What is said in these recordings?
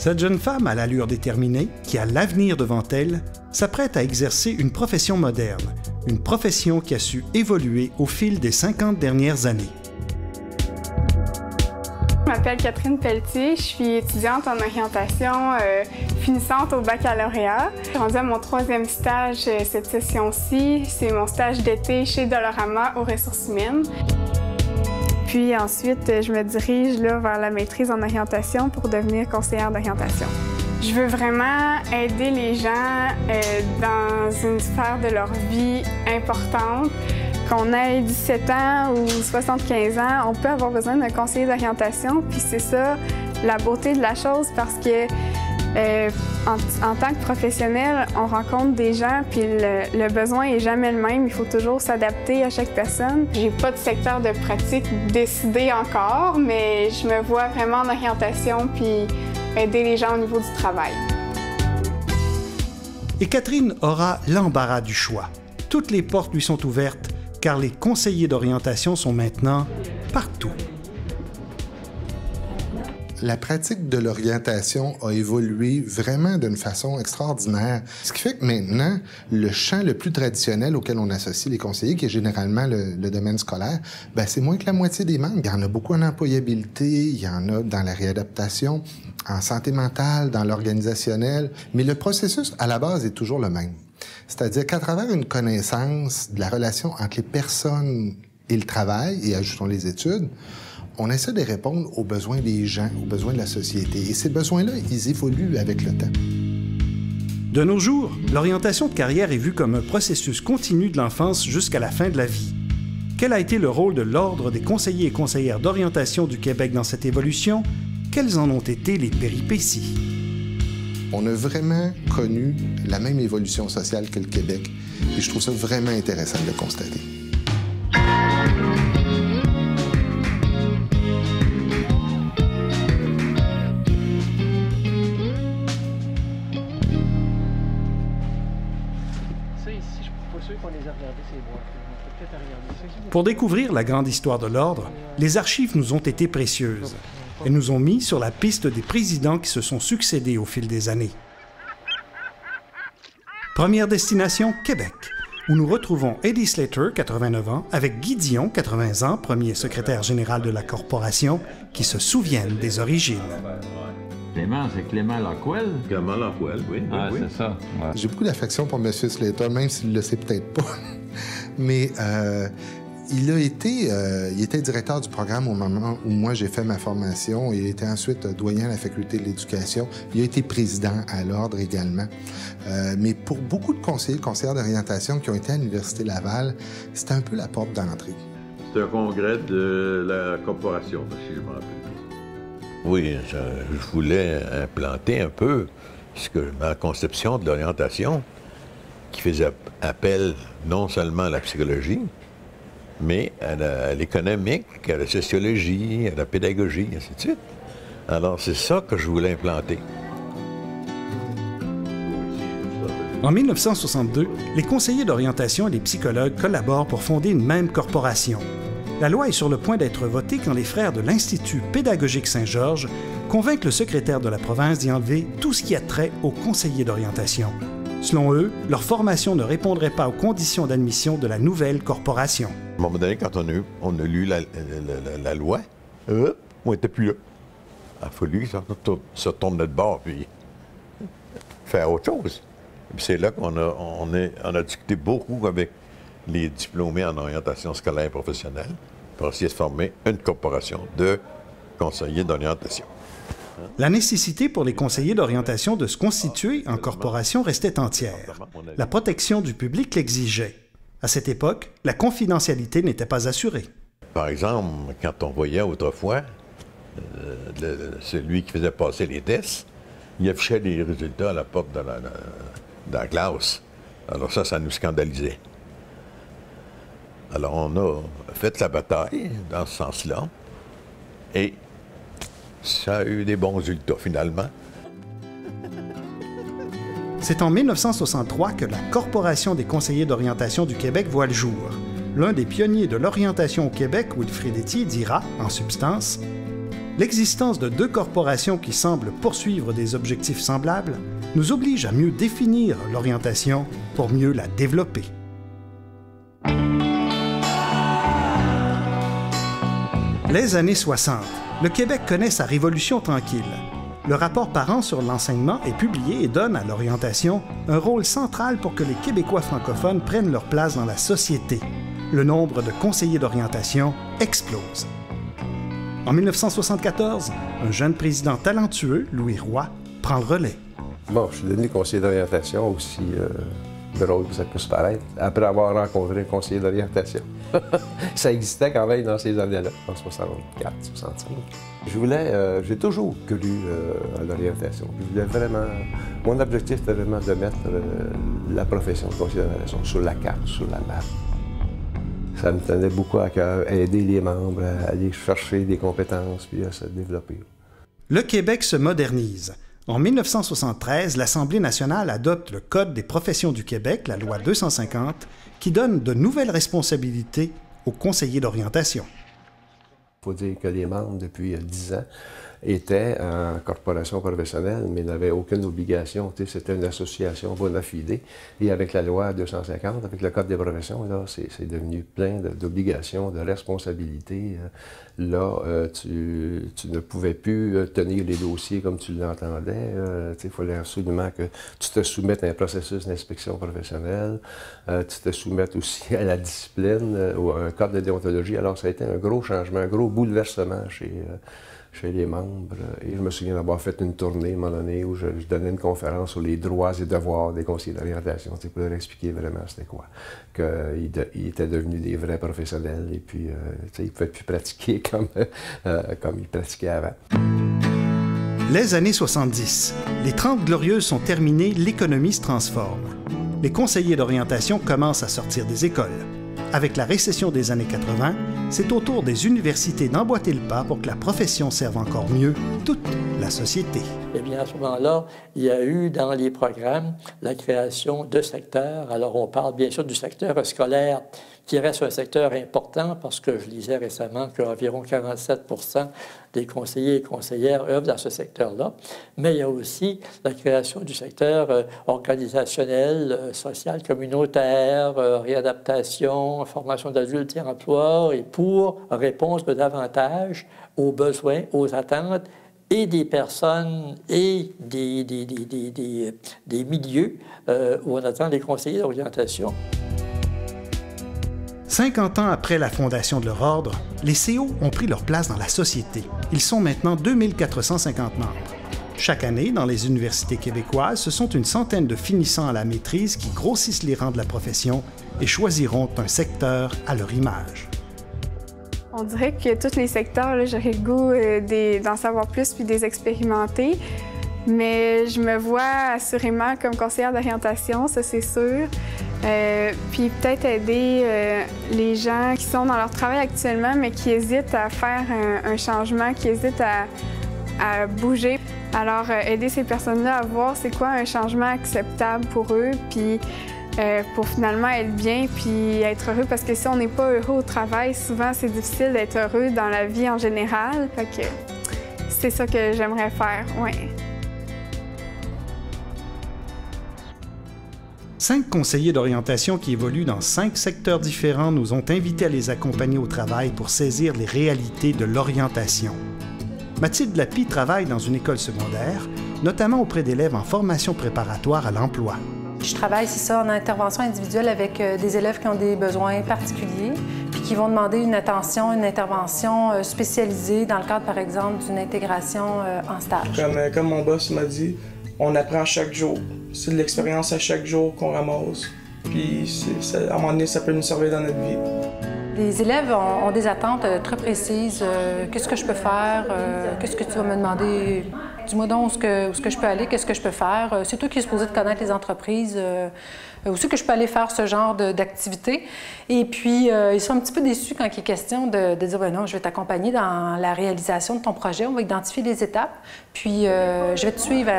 Cette jeune femme à l'allure déterminée, qui a l'avenir devant elle, s'apprête à exercer une profession moderne, une profession qui a su évoluer au fil des 50 dernières années. Je m'appelle Catherine Pelletier, je suis étudiante en orientation finissante au baccalauréat. Je suis rendue à mon 3e stage cette session-ci. C'est mon stage d'été chez Dollarama aux ressources humaines. Puis ensuite, je me dirige là, vers la maîtrise en orientation pour devenir conseillère d'orientation. Je veux vraiment aider les gens dans une sphère de leur vie importante. Qu'on ait 17 ans ou 75 ans, on peut avoir besoin d'un conseiller d'orientation. Puis c'est ça la beauté de la chose parce que en tant que professionnel, on rencontre des gens puis le besoin est jamais le même. Il faut toujours s'adapter à chaque personne. J'ai pas de secteur de pratique décidé encore, mais je me vois vraiment en orientation puis aider les gens au niveau du travail. Et Catherine aura l'embarras du choix. Toutes les portes lui sont ouvertes car les conseillers d'orientation sont maintenant partout. La pratique de l'orientation a évolué vraiment d'une façon extraordinaire. Ce qui fait que maintenant, le champ le plus traditionnel auquel on associe les conseillers, qui est généralement le domaine scolaire, ben c'est moins que la moitié des membres. Il y en a beaucoup en employabilité, il y en a dans la réadaptation, en santé mentale, dans l'organisationnel. Mais le processus, à la base, est toujours le même. C'est-à-dire qu'à travers une connaissance de la relation entre les personnes et le travail, et ajoutons les études, on essaie de répondre aux besoins des gens, aux besoins de la société. Et ces besoins-là, ils évoluent avec le temps. De nos jours, l'orientation de carrière est vue comme un processus continu de l'enfance jusqu'à la fin de la vie. Quel a été le rôle de l'Ordre des conseillers et conseillères d'orientation du Québec dans cette évolution? Quelles en ont été les péripéties? On a vraiment connu la même évolution sociale que le Québec. Et je trouve ça vraiment intéressant de le constater. Pour découvrir la grande histoire de l'Ordre, les archives nous ont été précieuses. Elles nous ont mis sur la piste des présidents qui se sont succédés au fil des années. Première destination, Québec, où nous retrouvons Eddie Slater, 89 ans, avec Guy Dion, 80 ans, premier secrétaire général de la corporation, qui se souviennent des origines. Clément, c'est Clément Lockwell? Clément Lockwell, oui. Ah, oui. C'est ça. Ouais. J'ai beaucoup d'affection pour M. Slater, même s'il ne le sait peut-être pas. Mais il était directeur du programme au moment où moi j'ai fait ma formation. Il était ensuite doyen à la faculté de l'éducation. Il a été président à l'Ordre également. Mais pour beaucoup de conseillères d'orientation qui ont été à l'Université Laval, c'était un peu la porte d'entrée. C'était un congrès de la corporation, si je me rappelle. Oui, je voulais implanter un peu ma conception de l'orientation qui faisait appel non seulement à la psychologie, mais à l'économique, à la sociologie, à la pédagogie, ainsi de suite. Alors, c'est ça que je voulais implanter. En 1962, les conseillers d'orientation et les psychologues collaborent pour fonder une même corporation. La loi est sur le point d'être votée quand les frères de l'Institut pédagogique Saint-Georges convainquent le secrétaire de la province d'y enlever tout ce qui a trait aux conseillers d'orientation. Selon eux, leur formation ne répondrait pas aux conditions d'admission de la nouvelle corporation. À un moment donné, quand on a lu la loi, on n'était plus là. Il a fallu que ça se tourne de bord puis faire autre chose. Puis c'est là qu'on a discuté beaucoup avec les diplômés en orientation scolaire et professionnelle pour essayer de former une corporation de conseillers d'orientation. La nécessité pour les conseillers d'orientation de se constituer en corporation restait entière. La protection du public l'exigeait. À cette époque, la confidentialité n'était pas assurée. Par exemple, quand on voyait autrefois celui qui faisait passer les tests, il affichait les résultats à la porte de la classe. Alors ça nous scandalisait. Alors on a fait la bataille dans ce sens-là et ça a eu des bons résultats finalement. C'est en 1963 que la Corporation des conseillers d'orientation du Québec voit le jour. L'un des pionniers de l'orientation au Québec, Wilfrid Etier, dira, en substance, « L'existence de deux corporations qui semblent poursuivre des objectifs semblables nous oblige à mieux définir l'orientation pour mieux la développer. Les années 60. Le Québec connaît sa révolution tranquille. Le rapport Parent sur l'enseignement est publié et donne à l'orientation un rôle central pour que les Québécois francophones prennent leur place dans la société. Le nombre de conseillers d'orientation explose. En 1974, un jeune président talentueux, Louis Roy, prend le relais. Bon, je suis devenu conseiller d'orientation aussi drôle que ça peut se paraître, après avoir rencontré un conseiller d'orientation. Ça existait quand même dans ces années-là, en 64, 65. J'ai toujours cru à l'orientation. Je voulais vraiment... Mon objectif était vraiment de mettre la profession de conseiller d'orientation sur la carte, sur la map. Ça me tenait beaucoup à cœur, aider les membres à aller chercher des compétences puis à se développer. Le Québec se modernise. En 1973, l'Assemblée nationale adopte le Code des professions du Québec, la loi 250, qui donne de nouvelles responsabilités aux conseillers d'orientation. Il faut dire que les membres, depuis 10 ans, étaient en corporation professionnelle, mais n'avaient aucune obligation. C'était une association bona fide. Et avec la loi 250, avec le Code des professions, là, c'est devenu plein d'obligations, de responsabilités. Là, tu ne pouvais plus tenir les dossiers comme tu l'entendais. Il fallait absolument que tu te soumettes à un processus d'inspection professionnelle. Tu te soumettes aussi à la discipline, ou à un code de déontologie. Alors, ça a été un gros changement, un gros bouleversement chez les membres. Et je me souviens d'avoir fait une tournée, à un moment donné, où je donnais une conférence sur les droits et devoirs des conseillers d'orientation, pour leur expliquer vraiment c'était quoi. Qu'ils étaient devenus des vrais professionnels et puis ils ne pouvaient plus pratiquer comme ils pratiquaient avant. Les années 70. Les 30 Glorieuses sont terminées, l'économie se transforme. Les conseillers d'orientation commencent à sortir des écoles. Avec la récession des années 80, c'est au tour des universités d'emboîter le pas pour que la profession serve encore mieux toute la société. Eh bien, à ce moment-là, il y a eu dans les programmes la création de secteurs. Alors, on parle bien sûr du secteur scolaire, qui reste un secteur important parce que je lisais récemment qu'environ 47 % des conseillers et conseillères œuvrent dans ce secteur-là. Mais il y a aussi la création du secteur organisationnel, social, communautaire, réadaptation, formation d'adultes et emploi, et pour répondre davantage aux besoins, aux attentes et des personnes et des milieux où on attend les conseillers d'orientation. 50 ans après la fondation de leur ordre, les CO ont pris leur place dans la société. Ils sont maintenant 2450 membres. Chaque année, dans les universités québécoises, ce sont une centaine de finissants à la maîtrise qui grossissent les rangs de la profession et choisiront un secteur à leur image. On dirait que tous les secteurs, j'aurais le goût d'en savoir plus puis de les expérimenter. Mais je me vois assurément comme conseillère d'orientation, ça c'est sûr. Puis peut-être aider les gens qui sont dans leur travail actuellement, mais qui hésitent à faire un changement, qui hésitent à bouger. Alors, aider ces personnes-là à voir c'est quoi un changement acceptable pour eux, puis pour finalement être bien, puis être heureux. Parce que si on n'est pas heureux au travail, souvent c'est difficile d'être heureux dans la vie en général. Fait que c'est ça que j'aimerais faire, oui. 5 conseillers d'orientation qui évoluent dans 5 secteurs différents nous ont invités à les accompagner au travail pour saisir les réalités de l'orientation. Mathilde Lapie travaille dans une école secondaire, notamment auprès d'élèves en formation préparatoire à l'emploi. Je travaille, c'est ça, en intervention individuelle avec des élèves qui ont des besoins particuliers, puis qui vont demander une attention, une intervention spécialisée dans le cadre, par exemple, d'une intégration en stage. Comme mon boss m'a dit, on apprend chaque jour. C'est de l'expérience à chaque jour qu'on ramasse. Puis, à un moment donné, ça peut nous servir dans notre vie. Les élèves ont des attentes très précises. Qu'est-ce que je peux faire? Qu'est-ce que tu vas me demander? Dis-moi donc où est-ce que je peux aller, qu'est-ce que je peux faire. C'est toi qui es supposé de connaître les entreprises, aussi que je peux aller faire ce genre d'activité. Et puis, ils sont un petit peu déçus quand il est question de dire ben non, je vais t'accompagner dans la réalisation de ton projet, on va identifier les étapes, puis je vais te suivre,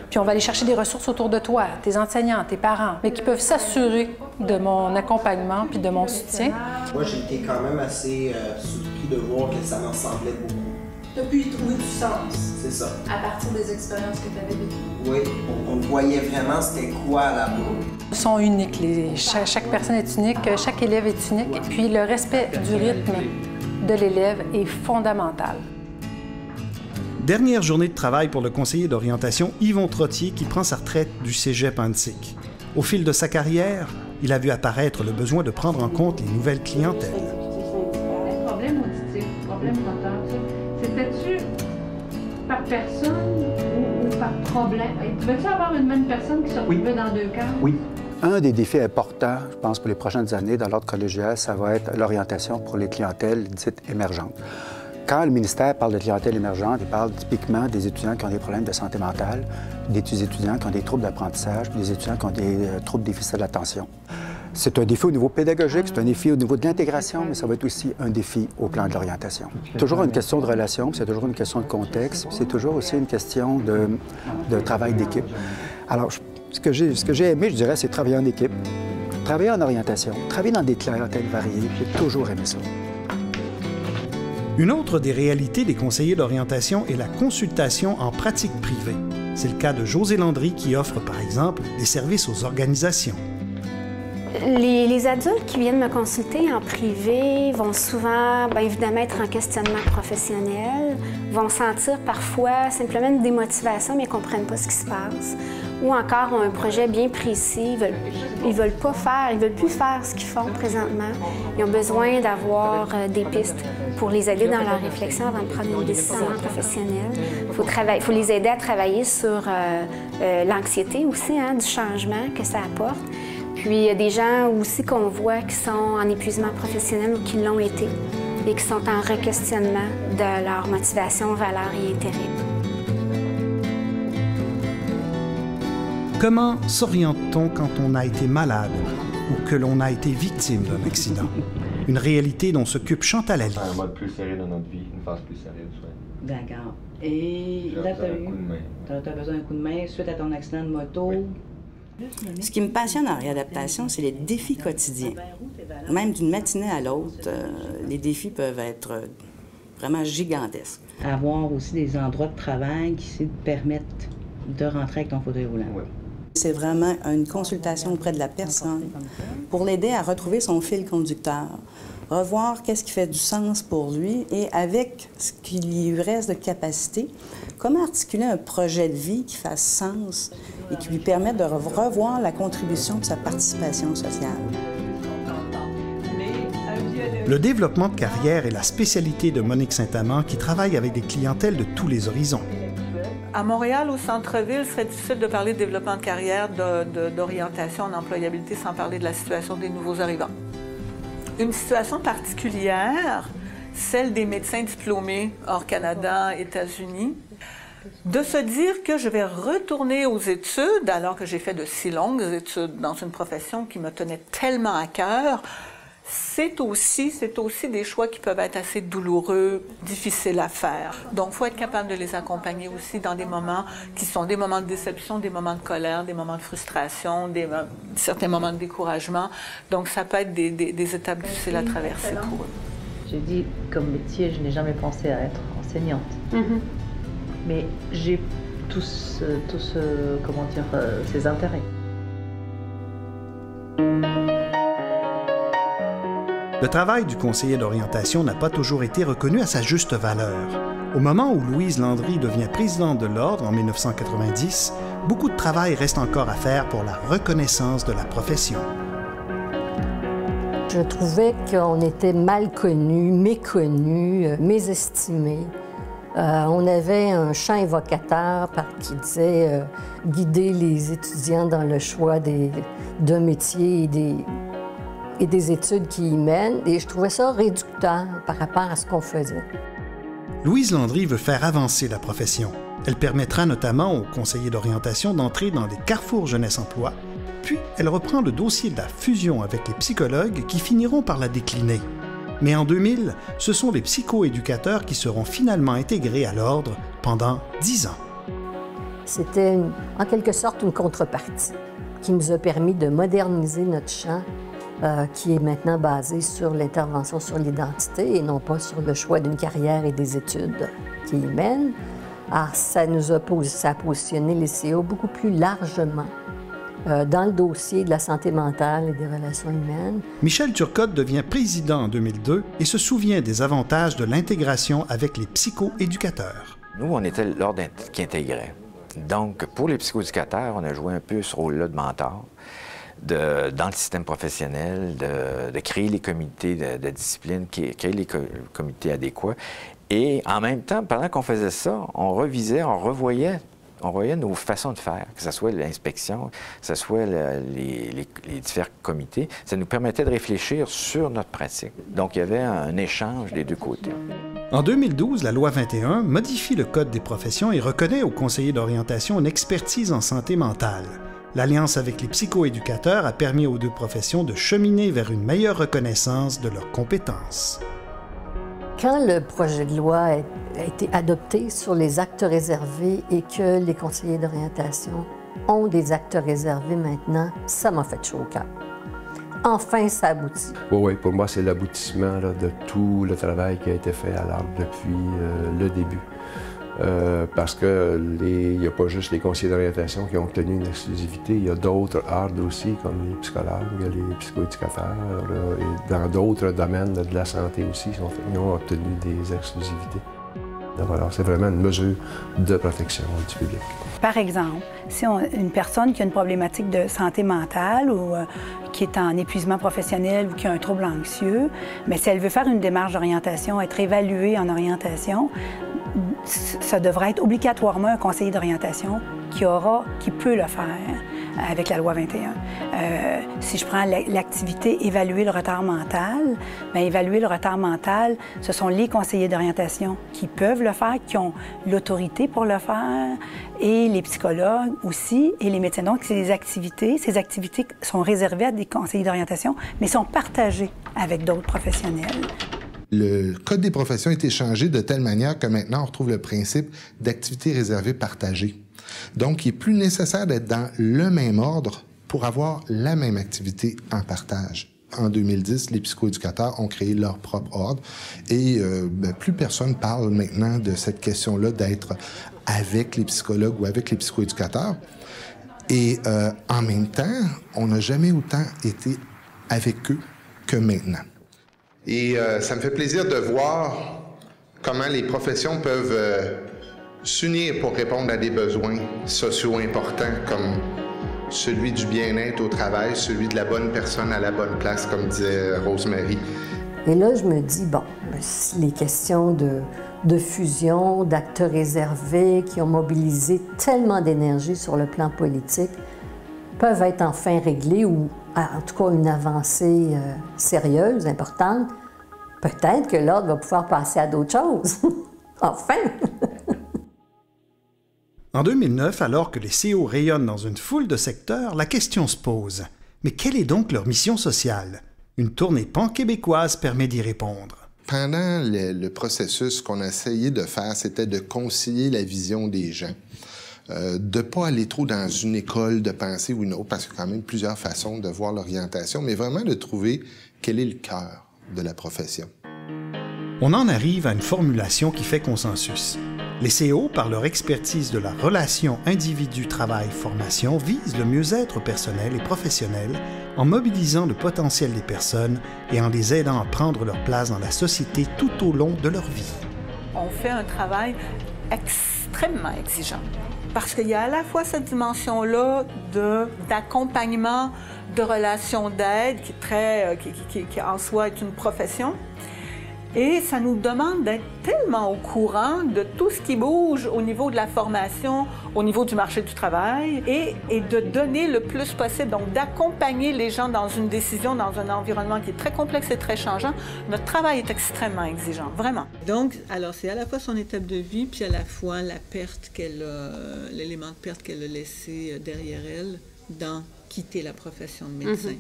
puis on va aller chercher des ressources autour de toi, tes enseignants, tes parents, mais qui peuvent s'assurer de mon accompagnement puis de mon soutien. Moi, j'ai été quand même assez surpris de voir que ça m'en semblait beaucoup. Tu as pu y trouver du sens. C'est ça. À partir des expériences que tu avais vécues. Oui, on voyait vraiment c'était quoi là-bas. Ils sont uniques. Chaque personne est unique, chaque élève est unique. Et puis le respect du rythme de l'élève est fondamental. Dernière journée de travail pour le conseiller d'orientation Yvon Trottier qui prend sa retraite du cégep Antique. Au fil de sa carrière, il a vu apparaître le besoin de prendre en compte les nouvelles clientèles. Le problème auditif, le problème moteur, c'était-tu par personne ou par problème? Pouvait-tu avoir une même personne qui se retrouvait dans deux cas? Oui. Un des défis importants, je pense, pour les prochaines années dans l'ordre collégial, ça va être l'orientation pour les clientèles dites émergentes. Quand le ministère parle de clientèle émergente, il parle typiquement des étudiants qui ont des problèmes de santé mentale, des étudiants qui ont des troubles d'apprentissage, puis des étudiants qui ont des troubles déficits d'attention. C'est un défi au niveau pédagogique, c'est un défi au niveau de l'intégration, mais ça va être aussi un défi au plan de l'orientation. Toujours une question de relation, c'est toujours une question de contexte, c'est toujours aussi une question de travail d'équipe. Alors, ce que j'ai aimé, je dirais, c'est travailler en équipe, travailler en orientation, travailler dans des clientèles variées. J'ai toujours aimé ça. Une autre des réalités des conseillers d'orientation est la consultation en pratique privée. C'est le cas de José Landry qui offre, par exemple, des services aux organisations. Les adultes qui viennent me consulter en privé vont souvent, bien évidemment, être en questionnement professionnel, vont sentir parfois simplement une démotivation, mais ils ne comprennent pas ce qui se passe. Ou encore ont un projet bien précis, ils veulent plus faire ce qu'ils font présentement. Ils ont besoin d'avoir des pistes pour les aider dans leur réflexion avant de prendre une décision professionnelle. Il faut les aider à travailler sur l'anxiété aussi, du changement que ça apporte. Puis il y a des gens aussi qu'on voit qui sont en épuisement professionnel ou qui l'ont été et qui sont en re-questionnement de leur motivation, valeurs et intérêts. Comment s'oriente-t-on quand on a été malade ou que l'on a été victime d'un accident? Une réalité dont s'occupe Chantal Ali. Un mode plus sérieux dans notre vie, une phase plus sérieuse, oui. D'accord. Et là, tu as besoin d'un coup de main suite à ton accident de moto? Oui. Ce qui me passionne en réadaptation, c'est les défis quotidiens. Même d'une matinée à l'autre, les défis peuvent être vraiment gigantesques. Avoir aussi des endroits de travail qui te permettent de rentrer avec ton fauteuil roulant. Oui. C'est vraiment une consultation auprès de la personne pour l'aider à retrouver son fil conducteur, revoir qu'est-ce qui fait du sens pour lui et avec ce qui lui reste de capacité, comment articuler un projet de vie qui fasse sens et qui lui permette de revoir la contribution de sa participation sociale. Le développement de carrière est la spécialité de Monique Saint-Amand qui travaille avec des clientèles de tous les horizons. À Montréal, au centre-ville, ce serait difficile de parler de développement de carrière, d'orientation, d'employabilité sans parler de la situation des nouveaux arrivants. Une situation particulière, celle des médecins diplômés hors Canada, États-Unis, de se dire que je vais retourner aux études alors que j'ai fait de si longues études dans une profession qui me tenait tellement à cœur, c'est aussi des choix qui peuvent être assez douloureux, difficiles à faire. Donc, il faut être capable de les accompagner aussi dans des moments qui sont des moments de déception, des moments de colère, des moments de frustration, certains moments de découragement. Donc, ça peut être des étapes difficiles à traverser pour eux. J'ai dit, comme métier, je n'ai jamais pensé à être enseignante. Mais j'ai tous ces intérêts. Le travail du conseiller d'orientation n'a pas toujours été reconnu à sa juste valeur. Au moment où Louise Landry devient présidente de l'Ordre en 1990, beaucoup de travail reste encore à faire pour la reconnaissance de la profession. Je trouvais qu'on était mal connus, méconnus, mésestimés. On avait un chant évocateur qui disait guider les étudiants dans le choix d'un métier et des études qui y mènent, et je trouvais ça réducteur par rapport à ce qu'on faisait. Louise Landry veut faire avancer la profession. Elle permettra notamment aux conseillers d'orientation d'entrer dans des carrefours jeunesse-emploi, puis elle reprend le dossier de la fusion avec les psychologues qui finiront par la décliner. Mais en 2000, ce sont les psychoéducateurs qui seront finalement intégrés à l'Ordre pendant 10 ans. C'était en quelque sorte une contrepartie qui nous a permis de moderniser notre champ qui est maintenant basé sur l'intervention sur l'identité et non pas sur le choix d'une carrière et des études. qui y mène. Alors, ça a positionné les CO beaucoup plus largement dans le dossier de la santé mentale et des relations humaines. Michel Turcotte devient président en 2002 et se souvient des avantages de l'intégration avec les psychoéducateurs. Nous, on était l'ordre qui intégrait. Donc, pour les psychoéducateurs, on a joué un peu ce rôle-là de mentor dans le système professionnel, de créer les comités de discipline, créer les comités adéquats. Et en même temps, pendant qu'on faisait ça, on revisait, on revoyait nos façons de faire, que ce soit l'inspection, que ce soit les différents comités. Ça nous permettait de réfléchir sur notre pratique. Donc, il y avait un échange des deux côtés. En 2012, la loi 21 modifie le Code des professions et reconnaît aux conseillers d'orientation une expertise en santé mentale. L'alliance avec les psychoéducateurs a permis aux deux professions de cheminer vers une meilleure reconnaissance de leurs compétences. Quand le projet de loi a été adopté sur les actes réservés et que les conseillers d'orientation ont des actes réservés maintenant, ça m'a fait chaud au cœur. Enfin, ça aboutit. Oui, pour moi, c'est l'aboutissement de tout le travail qui a été fait à l'Arbre depuis le début. Parce qu'il n'y a pas juste les conseillers d'orientation qui ont obtenu une exclusivité, il y a d'autres ordres aussi, comme les psychologues, les psychoéducateurs, et dans d'autres domaines de la santé aussi, ils ont obtenu des exclusivités. Donc, alors, c'est vraiment une mesure de protection du public. Par exemple, si une personne qui a une problématique de santé mentale ou qui est en épuisement professionnel ou qui a un trouble anxieux, mais si elle veut faire une démarche d'orientation, être évaluée en orientation, ça devrait être obligatoirement un conseiller d'orientation qui peut le faire avec la loi 21. Si je prends l'activité évaluer le retard mental, bien, évaluer le retard mental, ce sont les conseillers d'orientation qui peuvent le faire, qui ont l'autorité pour le faire, et les psychologues aussi, et les médecins. Donc, ces activités sont réservées à des conseillers d'orientation, mais sont partagées avec d'autres professionnels. Le Code des professions a été changé de telle manière que maintenant, on retrouve le principe d'activité réservée partagée. Donc, il est plus nécessaire d'être dans le même ordre pour avoir la même activité en partage. En 2010, les psychoéducateurs ont créé leur propre ordre et plus personne parle maintenant de cette question-là d'être avec les psychologues ou avec les psychoéducateurs. Et en même temps, on n'a jamais autant été avec eux que maintenant. Et ça me fait plaisir de voir comment les professions peuvent s'unir pour répondre à des besoins sociaux importants comme celui du bien-être au travail, celui de la bonne personne à la bonne place, comme disait Rosemary. Et là, je me dis, bon, si les questions de fusion, d'actes réservés qui ont mobilisé tellement d'énergie sur le plan politique peuvent être enfin réglées ou en tout cas une avancée sérieuse, importante, peut-être que l'ordre va pouvoir passer à d'autres choses. Enfin! En 2009, alors que les CO rayonnent dans une foule de secteurs, la question se pose. Mais quelle est donc leur mission sociale? Une tournée pan-québécoise permet d'y répondre. Pendant le processus, ce qu'on a essayé de faire, c'était de concilier la vision des gens. De ne pas aller trop dans une école de pensée ou une autre, parce qu'il y a quand même plusieurs façons de voir l'orientation, mais vraiment de trouver quel est le cœur de la profession. On en arrive à une formulation qui fait consensus. Les CO, par leur expertise de la relation individu-travail-formation, visent le mieux-être personnel et professionnel en mobilisant le potentiel des personnes et en les aidant à prendre leur place dans la société tout au long de leur vie. On fait un travail extrêmement exigeant parce qu'il y a à la fois cette dimension-là d'accompagnement, de relation d'aide qui en soi est une profession. Et ça nous demande d'être tellement au courant de tout ce qui bouge au niveau de la formation, au niveau du marché du travail, et de donner le plus possible, donc d'accompagner les gens dans une décision, dans un environnement qui est très complexe et très changeant. Notre travail est extrêmement exigeant, vraiment. Donc, alors c'est à la fois son étape de vie, puis à la fois la perte l'élément de perte qu'elle a laissé derrière elle dans quitter la profession de médecin.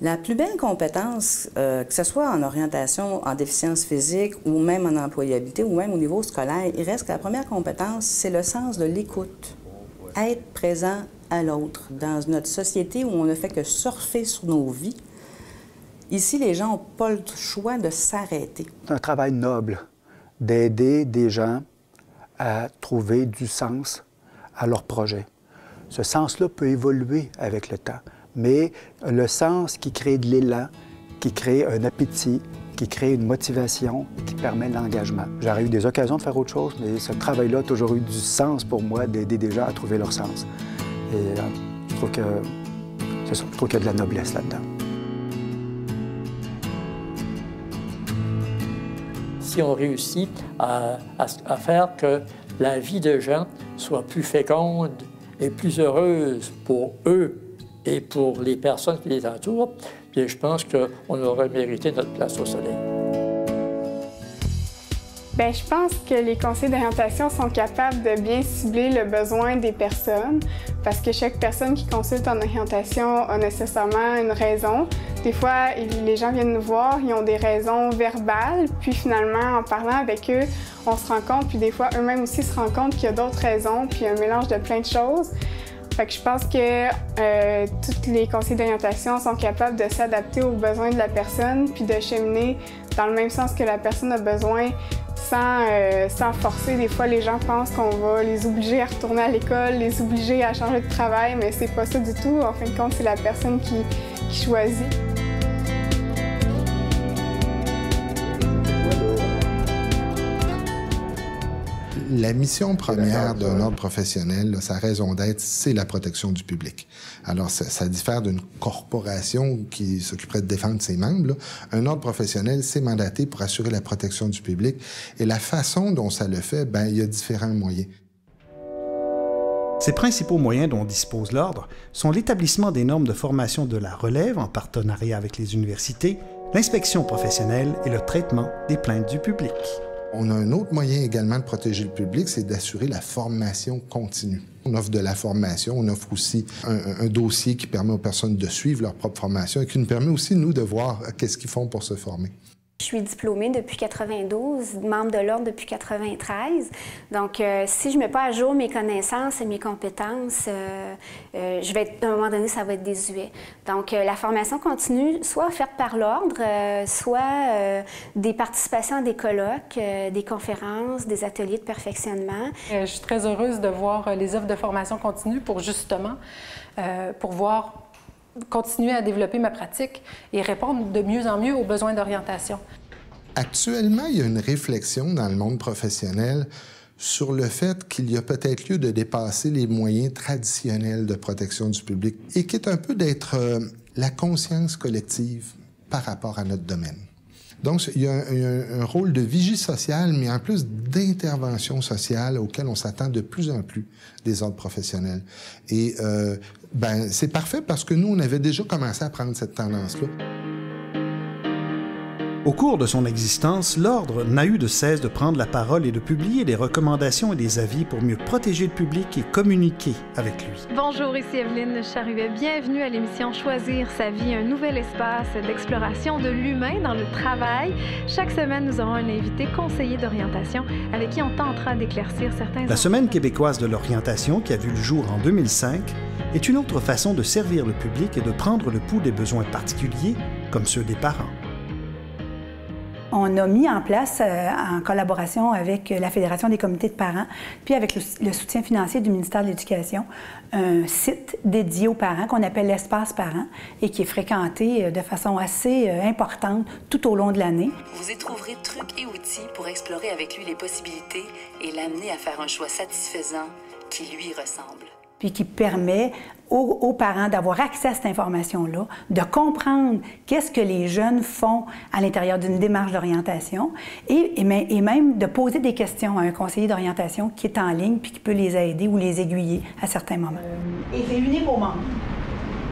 La plus belle compétence, que ce soit en orientation, en déficience physique ou même en employabilité ou même au niveau scolaire, il reste que la première compétence, c'est le sens de l'écoute. Être présent à l'autre. Dans notre société où on ne fait que surfer sur nos vies, ici, les gens n'ont pas le choix de s'arrêter. C'est un travail noble d'aider des gens à trouver du sens à leur projet. Ce sens-là peut évoluer avec le temps, mais le sens qui crée de l'élan, qui crée un appétit, qui crée une motivation, qui permet l'engagement. J'aurais eu des occasions de faire autre chose, mais ce travail-là a toujours eu du sens pour moi d'aider des gens à trouver leur sens. Et je trouve que c'est ça, je trouve qu'il y a de la noblesse là-dedans. Si on réussit à faire que la vie de gens soit plus féconde et plus heureuse pour eux et pour les personnes qui les entourent, puis je pense qu'on aurait mérité notre place au soleil. Bien, je pense que les conseillers d'orientation sont capables de bien cibler le besoin des personnes parce que chaque personne qui consulte en orientation a nécessairement une raison. Des fois, les gens viennent nous voir, ils ont des raisons verbales, puis finalement, en parlant avec eux, on se rend compte, puis des fois, eux-mêmes aussi se rendent compte qu'il y a d'autres raisons, puis un mélange de plein de choses. Fait que je pense que tous les conseillers d'orientation sont capables de s'adapter aux besoins de la personne puis de cheminer dans le même sens que la personne a besoin sans forcer. Des fois, les gens pensent qu'on va les obliger à retourner à l'école, les obliger à changer de travail, mais c'est pas ça du tout. En fin de compte, c'est la personne qui choisit. La mission première d'un ordre professionnel, sa raison d'être, c'est la protection du public. Alors, ça diffère d'une corporation qui s'occuperait de défendre ses membres. Là. Un ordre professionnel, c'est mandaté pour assurer la protection du public. Et la façon dont ça le fait, bien, il y a différents moyens. Ces principaux moyens dont dispose l'Ordre sont l'établissement des normes de formation de la relève en partenariat avec les universités, l'inspection professionnelle et le traitement des plaintes du public. On a un autre moyen également de protéger le public, c'est d'assurer la formation continue. On offre de la formation, on offre aussi un dossier qui permet aux personnes de suivre leur propre formation et qui nous permet aussi, nous, de voir qu'est-ce qu'ils font pour se former. Je suis diplômée depuis 92, membre de l'Ordre depuis 93. Donc, si je ne mets pas à jour mes connaissances et mes compétences, à un moment donné, ça va être désuet. Donc, la formation continue, soit offerte par l'Ordre, soit des participations à des colloques, des conférences, des ateliers de perfectionnement. Je suis très heureuse de voir les offres de formation continue pour justement continuer à développer ma pratique et répondre de mieux en mieux aux besoins d'orientation. Actuellement, il y a une réflexion dans le monde professionnel sur le fait qu'il y a peut-être lieu de dépasser les moyens traditionnels de protection du public et qui est un peu d'être la conscience collective par rapport à notre domaine. Donc, il y a un rôle de vigie sociale, mais en plus d'intervention sociale auquel on s'attend de plus en plus des ordres professionnels. Et c'est parfait parce que nous, on avait déjà commencé à prendre cette tendance-là. Au cours de son existence, l'Ordre n'a eu de cesse de prendre la parole et de publier des recommandations et des avis pour mieux protéger le public et communiquer avec lui. Bonjour, ici Evelyne Charuet. Bienvenue à l'émission Choisir sa vie, un nouvel espace d'exploration de l'humain dans le travail. Chaque semaine, nous aurons un invité conseiller d'orientation avec qui on tentera d'éclaircir certains... La Semaine québécoise de l'orientation, qui a vu le jour en 2005, est une autre façon de servir le public et de prendre le pouls des besoins particuliers, comme ceux des parents. On a mis en place, en collaboration avec la Fédération des comités de parents, puis avec le soutien financier du ministère de l'Éducation, un site dédié aux parents qu'on appelle l'Espace Parents et qui est fréquenté de façon assez importante tout au long de l'année. Vous y trouverez trucs et outils pour explorer avec lui les possibilités et l'amener à faire un choix satisfaisant qui lui ressemble. Puis qui permet aux parents d'avoir accès à cette information-là, de comprendre qu'est-ce que les jeunes font à l'intérieur d'une démarche d'orientation et même de poser des questions à un conseiller d'orientation qui est en ligne puis qui peut les aider ou les aiguiller à certains moments. Et c'est unique aux membres.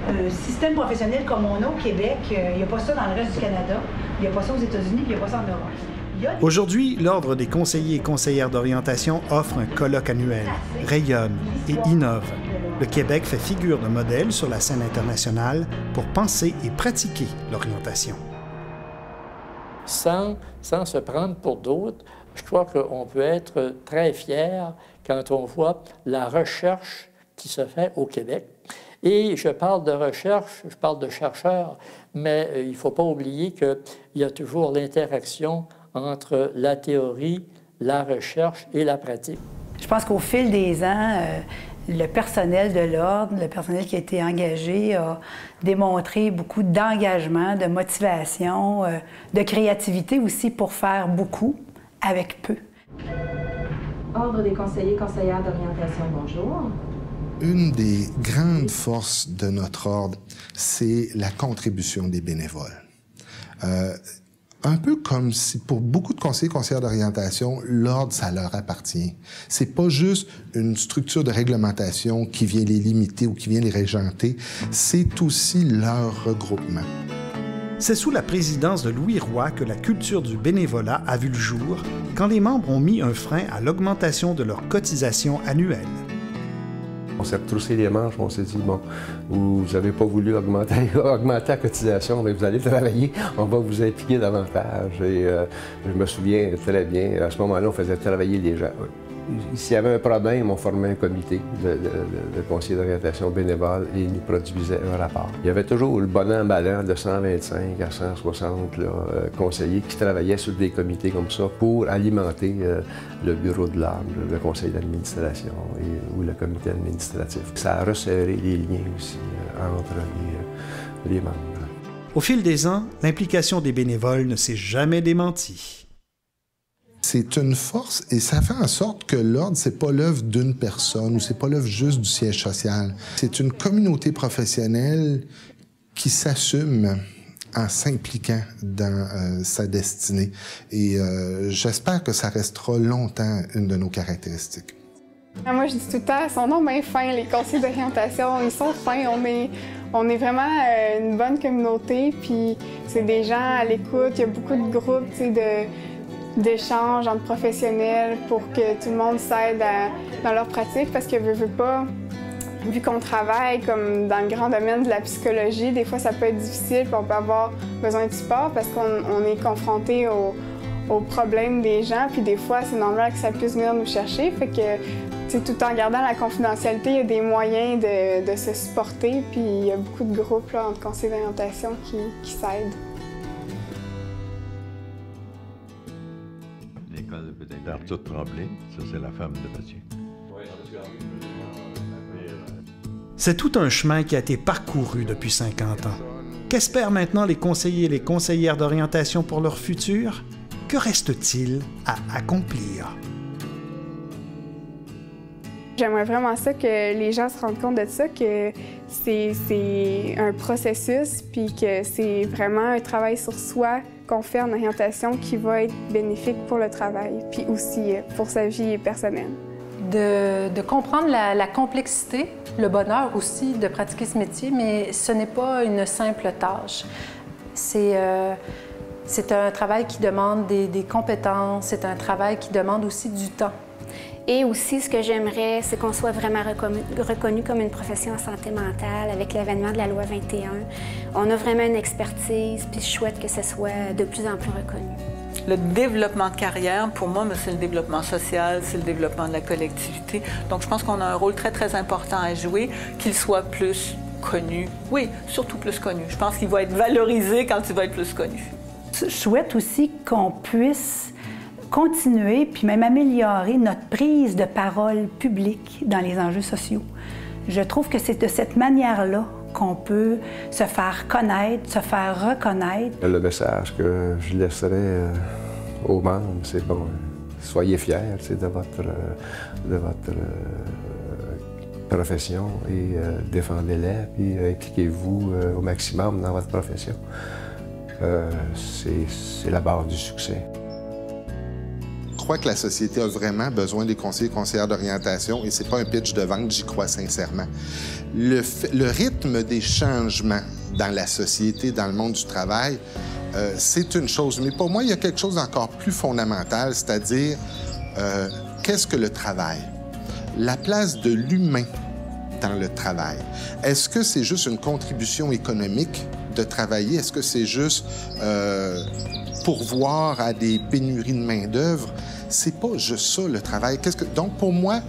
Un système professionnel comme on a au Québec, il n'y a pas ça dans le reste du Canada, il n'y a pas ça aux États-Unis, puis il n'y a pas ça en Europe. Aujourd'hui, l'Ordre des conseillers et conseillères d'orientation offre un colloque annuel, rayonne et innove. Le Québec fait figure de modèle sur la scène internationale pour penser et pratiquer l'orientation. Sans se prendre pour d'autres, je crois qu'on peut être très fier quand on voit la recherche qui se fait au Québec. Et je parle de recherche, je parle de chercheurs, mais il ne faut pas oublier qu'il y a toujours l'interaction entre la théorie, la recherche et la pratique. Je pense qu'au fil des ans, le personnel de l'Ordre, le personnel qui a été engagé, a démontré beaucoup d'engagement, de motivation, de créativité aussi pour faire beaucoup avec peu. Ordre des conseillers, conseillères d'orientation, bonjour. Une des grandes forces de notre ordre, c'est la contribution des bénévoles. Un peu comme si pour beaucoup de conseillers et conseillères d'orientation, l'ordre, ça leur appartient. C'est pas juste une structure de réglementation qui vient les limiter ou qui vient les régenter, c'est aussi leur regroupement. C'est sous la présidence de Louis Roy que la culture du bénévolat a vu le jour quand les membres ont mis un frein à l'augmentation de leur cotisation annuelle. On s'est retroussé les manches, on s'est dit, bon, vous n'avez pas voulu augmenter la cotisation, mais vous allez travailler, on va vous impliquer davantage. Et je me souviens très bien, à ce moment-là, on faisait travailler les gens. S'il y avait un problème, on formait un comité de conseillers d'orientation bénévoles et ils nous produisaient un rapport. Il y avait toujours le bon an, mal an de 125 à 160 conseillers qui travaillaient sur des comités comme ça pour alimenter le bureau de l'ordre, le conseil d'administration ou le comité administratif. Ça a resserré les liens aussi entre les membres. Au fil des ans, l'implication des bénévoles ne s'est jamais démentie. C'est une force et ça fait en sorte que l'Ordre, c'est pas l'œuvre d'une personne ou c'est pas l'œuvre juste du siège social. C'est une communauté professionnelle qui s'assume en s'impliquant dans sa destinée. Et j'espère que ça restera longtemps une de nos caractéristiques. Moi, je dis tout le temps, ils sont donc bien fins, les conseillers d'orientation. Ils sont fins. On est vraiment une bonne communauté. Puis c'est des gens à l'écoute. Il y a beaucoup de groupes, tu sais, d'échanges entre professionnels pour que tout le monde s'aide dans leur pratique parce que veut pas, vu qu'on travaille comme dans le grand domaine de la psychologie, des fois ça peut être difficile puis on peut avoir besoin de support parce qu'on est confronté aux problèmes des gens puis des fois c'est normal que ça puisse venir nous chercher. Fait que tout en gardant la confidentialité, il y a des moyens de se supporter puis il y a beaucoup de groupes là, entre conseillers d'orientation qui s'aident. Arthur Tremblay, ça c'est la femme de Mathieu. C'est tout un chemin qui a été parcouru depuis 50 ans. Qu'espèrent maintenant les conseillers et les conseillères d'orientation pour leur futur? Que reste-t-il à accomplir? J'aimerais vraiment ça que les gens se rendent compte de ça, que c'est un processus, puis que c'est vraiment un travail sur soi qu'on fait en orientation qui va être bénéfique pour le travail, puis aussi pour sa vie personnelle. De comprendre la complexité, le bonheur aussi de pratiquer ce métier, mais ce n'est pas une simple tâche. C'est un travail qui demande des compétences, c'est un travail qui demande aussi du temps. Et aussi, ce que j'aimerais, c'est qu'on soit vraiment reconnu comme une profession en santé mentale avec l'avènement de la loi 21. On a vraiment une expertise, puis je souhaite que ce soit de plus en plus reconnu. Le développement de carrière, pour moi, c'est le développement social, c'est le développement de la collectivité. Donc, je pense qu'on a un rôle très, très important à jouer, qu'il soit plus connu. Oui, surtout plus connu. Je pense qu'il va être valorisé quand il va être plus connu. Je souhaite aussi qu'on puisse continuer, puis même améliorer notre prise de parole publique dans les enjeux sociaux. Je trouve que c'est de cette manière-là qu'on peut se faire connaître, se faire reconnaître. Le message que je laisserais aux membres, c'est bon, soyez fiers de votre profession et défendez-la, puis impliquez-vous au maximum dans votre profession. C'est la base du succès. Je crois que la société a vraiment besoin des conseillers et conseillères d'orientation et c'est pas un pitch de vente, j'y crois sincèrement. Le rythme des changements dans la société, dans le monde du travail, c'est une chose. Mais pour moi, il y a quelque chose d'encore plus fondamental, c'est-à-dire qu'est-ce que le travail? La place de l'humain dans le travail. Est-ce que c'est juste une contribution économique de travailler? Est-ce que c'est juste pourvoir à des pénuries de main-d'œuvre? C'est pas juste ça, le travail. Donc, pour moi,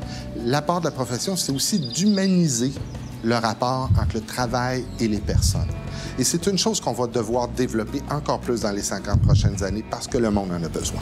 l'apport de la profession, c'est aussi d'humaniser le rapport entre le travail et les personnes. Et c'est une chose qu'on va devoir développer encore plus dans les 50 prochaines années parce que le monde en a besoin.